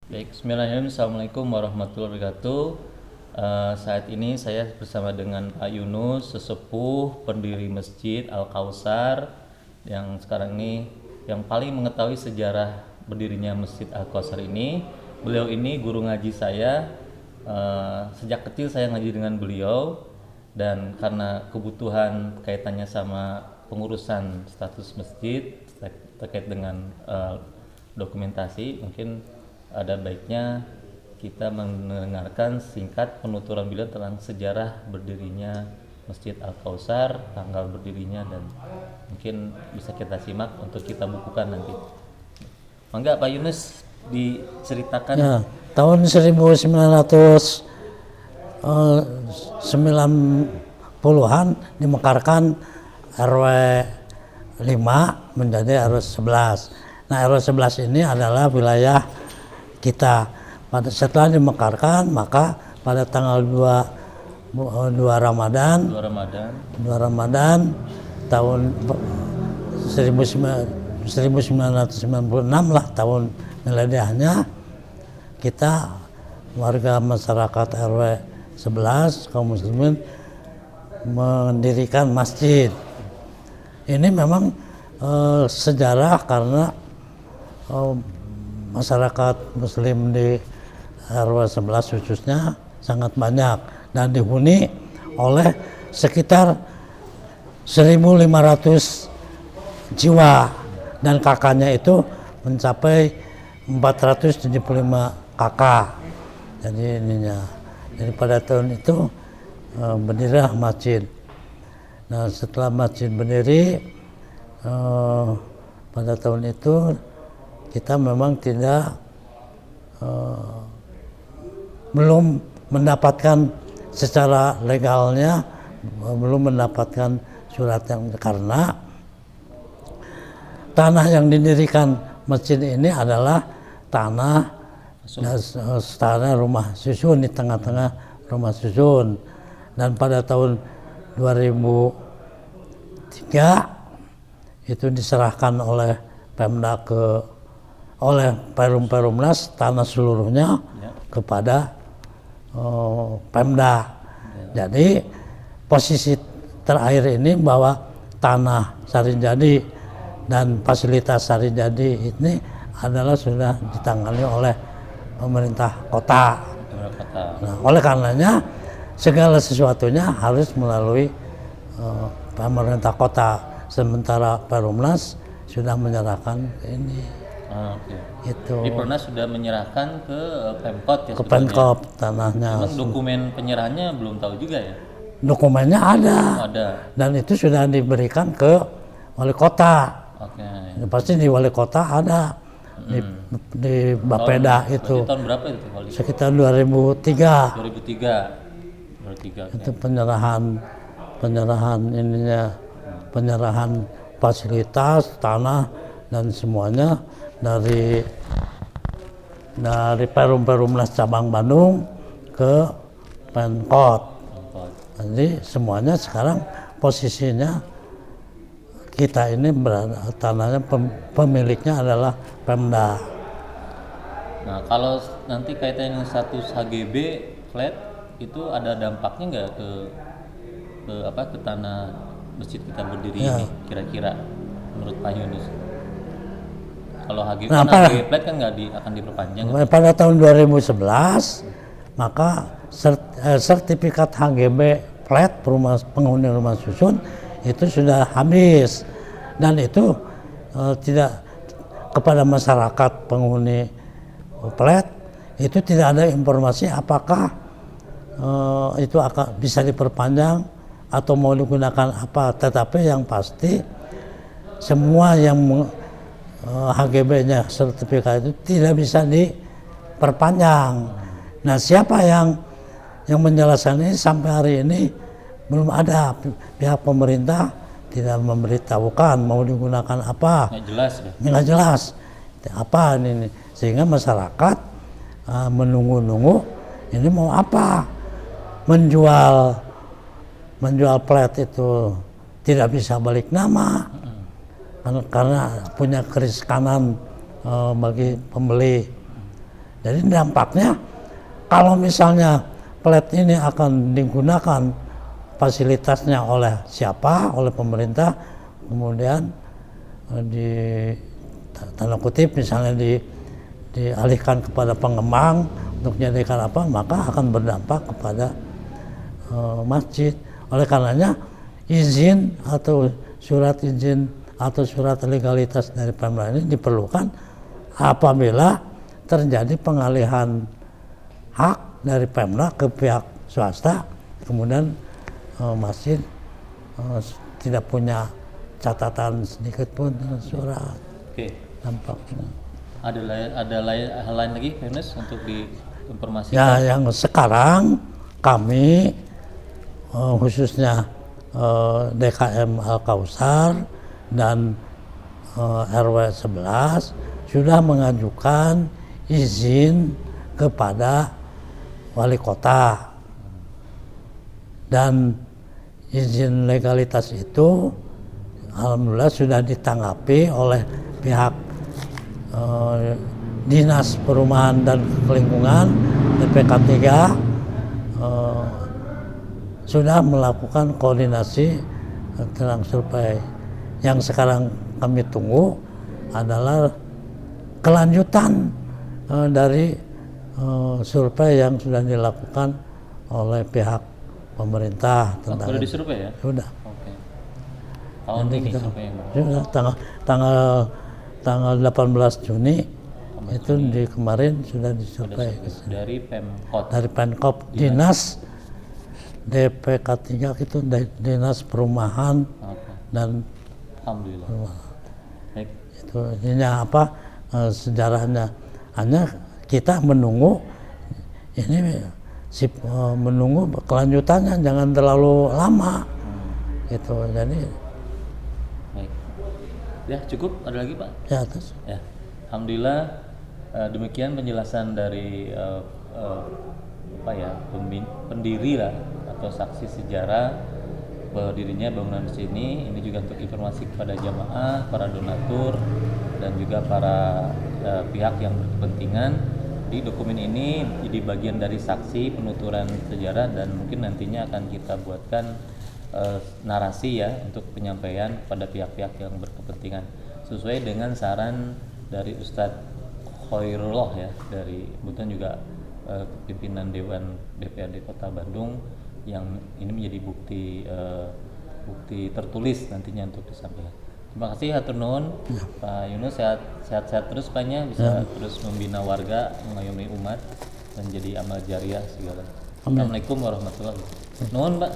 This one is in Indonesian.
Baik, bismillahirrahmanirrahim. Assalamualaikum warahmatullahi wabarakatuh. Saat ini saya bersama dengan Pak Yunus, sesepuh pendiri Masjid Al-Kausar yang sekarang ini yang paling mengetahui sejarah berdirinya Masjid Al-Kausar ini. Beliau ini guru ngaji saya. Sejak kecil saya ngaji dengan beliau, dan karena kebutuhan kaitannya sama pengurusan status masjid terkait dengan dokumentasi, mungkin ada baiknya kita mendengarkan singkat penuturan beliau tentang sejarah berdirinya Masjid Al-Kausar, tanggal berdirinya, dan mungkin bisa kita simak untuk kita bukukan nanti. Mangga Pak Yunus diceritakan. Ya, tahun 1990-an dimekarkan RW 5 menjadi RW 11. Nah, RW 11 ini adalah wilayah kita. Setelah dimekarkan, maka pada tanggal 2 Ramadan tahun 1996 lah tahun miladiahnya, kita warga masyarakat RW 11 kaum muslimin mendirikan masjid. Ini memang sejarah karena masyarakat muslim di RW 11 khususnya sangat banyak dan dihuni oleh sekitar 1.500 jiwa, dan kakaknya itu mencapai 475 kakak. Jadi pada tahun itu berdirilah masjid. Nah, setelah masjid berdiri pada tahun itu kita memang belum mendapatkan secara legalnya, belum mendapatkan surat yang, karena tanah yang didirikan masjid ini adalah tanah rumah susun, di tengah-tengah rumah susun. Dan pada tahun 2003 itu diserahkan oleh Pemda oleh Perumnas tanah seluruhnya kepada Pemda. Jadi posisi terakhir ini bahwa tanah Sarijadi dan fasilitas Sarijadi ini adalah sudah ditangani oleh pemerintah kota. Nah, oleh karenanya segala sesuatunya harus melalui pemerintah kota, sementara Perumnas sudah menyerahkan ini. Itu. Jadi Perumnas sudah menyerahkan ke Pemkot ya? Ke Pemkot tanahnya. Memang dokumen penyerahannya belum tahu juga ya? Dokumennya ada. Dan itu sudah diberikan ke wali kota. Pasti di wali kota ada. Di Bapeda itu. Tahun berapa itu wali? Sekitar 2003. 2003. Itu penyerahan ininya, penyerahan fasilitas tanah dan semuanya dari Perumnas cabang Bandung ke Pemkot. Jadi semuanya sekarang posisinya kita ini tanahnya pemiliknya adalah Pemda. Nah, kalau nanti kaitannya dengan status HGB flat itu ada dampaknya nggak ke tanah masjid kita berdiri ini kira-kira menurut Pak Yunus? Kalau HGB flat kan nggak akan diperpanjang. Pada tahun 2011 maka sertifikat HGB flat penghuni rumah susun itu sudah habis, dan itu tidak kepada masyarakat penghuni flat itu tidak ada informasi apakah itu akan bisa diperpanjang atau mau digunakan apa. Tetapi yang pasti semua yang HGB-nya sertifikat itu tidak bisa diperpanjang. Nah, siapa yang menjelaskan ini sampai hari ini belum ada. Pihak pemerintah tidak memberitahukan mau digunakan apa. Nggak jelas apa ini, sehingga masyarakat menunggu-nunggu ini mau apa. Menjual plat itu tidak bisa balik nama karena punya keriskanan bagi pembeli. Jadi dampaknya kalau misalnya plat ini akan digunakan fasilitasnya oleh siapa, oleh pemerintah, kemudian di tanda kutip misalnya dialihkan kepada pengembang untuk jadikan apa, maka akan berdampak kepada masjid. Oleh karenanya izin atau surat izin atau surat legalitas dari Pemda ini diperlukan apabila terjadi pengalihan hak dari Pemda ke pihak swasta, kemudian masjid tidak punya catatan sedikit pun surat. Oke. Dampaknya. Ada hal lain lagi, Yunus, untuk diinformasikan? Ya, yang sekarang kami khususnya DKM Al-Kausar dan RW 11 sudah mengajukan izin kepada wali kota, dan izin legalitas itu alhamdulillah sudah ditanggapi oleh pihak Dinas Perumahan dan Lingkungan DPK 3 sudah melakukan koordinasi tentang survei. Yang sekarang kami tunggu adalah kelanjutan dari survei yang sudah dilakukan oleh pihak pemerintah tentang. Sudah disurvei ya? Sudah. Oke. Tahun ini survei yang sudah tanggal 18 Juni itu di kemarin sudah disurvei dari Pemkot. Dari Pemkot Dinas DPK 3 itu Dinas Perumahan dan alhamdulillah. Baik. Itu ininya apa sejarahnya, hanya kita menunggu ini menunggu kelanjutannya, jangan terlalu lama gitu. Jadi baik. Ya cukup, ada lagi Pak? ya terus. Ya, alhamdulillah demikian penjelasan dari pendiri lah atau saksi sejarah berdirinya bangunan masjid ini. Ini juga untuk informasi kepada jamaah, para donatur, dan juga para pihak yang berkepentingan. Di dokumen ini jadi bagian dari saksi penuturan sejarah, dan mungkin nantinya akan kita buatkan narasi ya untuk penyampaian kepada pihak-pihak yang berkepentingan sesuai dengan saran dari Ustadz Khairullah ya, dari kebetulan juga pimpinan Dewan DPRD Kota Bandung, yang ini menjadi bukti tertulis nantinya untuk disampaikan. Terima kasih hatur nuhun Pak Yunus, sehat-sehat terus Paknya, bisa terus membina warga, mengayomi umat, dan jadi amal jariah segala. Assalamualaikum warahmatullahi wabarakatuh. Nuhun Pak.